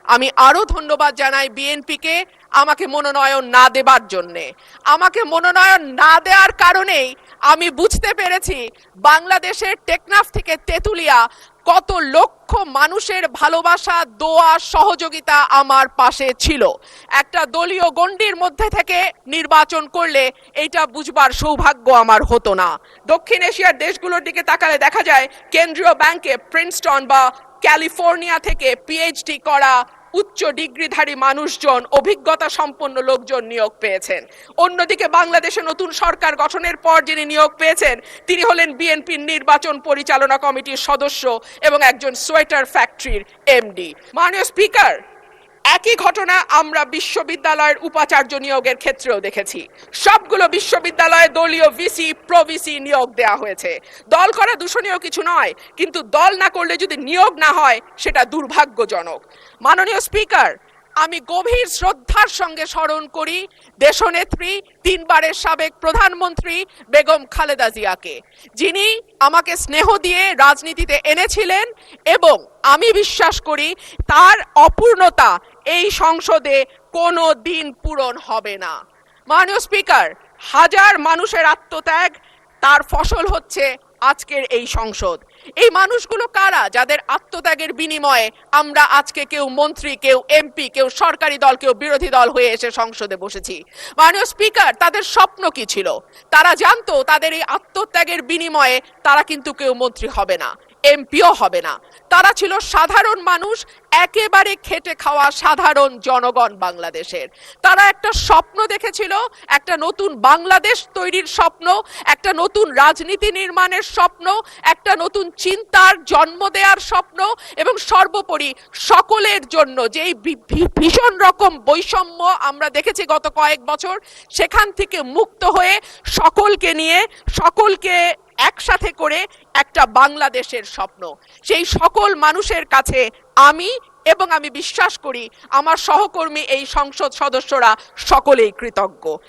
আমি আরো ধন্যবাদ জানাই বিএনপিকে আমাকে মনোনয়ন না দেবার জন্যে। আমাকে মনোনয়ন না দেওয়ার কারণেই আমি বুঝতে পেরেছি বাংলাদেশের টেকনাফ থেকে তেঁতুলিয়া কত লক্ষ মানুষের ভালোবাসা, দোয়া, সহযোগিতা আমার পাশে ছিল। একটা দলীয় গণ্ডির মধ্যে থেকে নির্বাচন করলে এইটা বুঝবার সৌভাগ্য আমার হতো না। দক্ষিণ এশিয়ার দেশগুলোর দিকে তাকালে দেখা যায় কেন্দ্রীয় ব্যাংকে প্রিন্সটন বা ক্যালিফোর্নিয়া থেকে পিএইচডি করা উচ্চ ডিগ্রিধারী মানুষজন, অভিজ্ঞতা সম্পন্ন লোকজন নিয়োগ পেয়েছেন। অন্যদিকে বাংলাদেশে নতুন সরকার গঠনের পর যিনি নিয়োগ পেয়েছেন তিনি হলেন বিএনপির নির্বাচন পরিচালনা কমিটির সদস্য এবং একজন সোয়েটার ফ্যাক্টরির এমডি। মাননীয় স্পিকার, একই ঘটনা আমরা বিশ্ববিদ্যালয়ের উপাচার্য নিয়োগের ক্ষেত্রেও দেখেছি। সবগুলো বিশ্ববিদ্যালয়ে দলীয় ভিসি, প্রভিসি নিয়োগ দেওয়া হয়েছে। দল করা দূষণীয় কিছু নয়, কিন্তু দল না করলে যদি নিয়োগ না হয় সেটা দুর্ভাগ্যজনক। মাননীয় স্পিকার, আমি গভীর শ্রদ্ধার সঙ্গে স্মরণ করি দেশনেত্রী, তিনবারের সাবেক প্রধানমন্ত্রী বেগম খালেদা জিয়াকে, যিনি আমাকে স্নেহ দিয়ে রাজনীতিতে এনেছিলেন এবং আমি বিশ্বাস করি তার অপূর্ণতা এই সংসদে কোনো দিন পূরণ হবে না। মাননীয় স্পিকার, হাজার মানুষের আত্মত্যাগ, তার ফসল হচ্ছে আজকের এই সংসদ। এই মানুষগুলো কারা যাদের আত্মত্যাগের বিনিময়ে আমরা আজকে কেউ মন্ত্রী, কেউ এমপি, কেউ সরকারি দল, কেউ বিরোধী দল হয়ে এসে সংসদে বসেছি? মাননীয় স্পিকার, তাদের স্বপ্ন কি ছিল? তারা জানতো তাদের এই আত্মত্যাগের বিনিময়ে তারা কিন্তু কেউ মন্ত্রী হবে না, এমপিও হবে না। তারা ছিল সাধারণ মানুষ, একেবারে খেটে খাওয়া সাধারণ জনগণ বাংলাদেশের। তারা একটা স্বপ্ন দেখেছিল, একটা নতুন বাংলাদেশ তৈরির স্বপ্ন, একটা নতুন রাজনীতি নির্মাণের স্বপ্ন, একটা নতুন চিন্তার জন্ম দেওয়ার স্বপ্ন, এবং সর্বোপরি সকলের জন্য যেই ভীষণ রকম বৈষম্য আমরা দেখেছি গত কয়েক বছর, সেখান থেকে মুক্ত হয়ে সকলকে নিয়ে, সকলকে একসাথে করে একটা বাংলাদেশের স্বপ্ন। সেই সকল মানুষের কাছে আমি এবং আমি বিশ্বাস করি আমার সহকর্মী এই সংসদ সদস্যরা সকলেই কৃতজ্ঞ।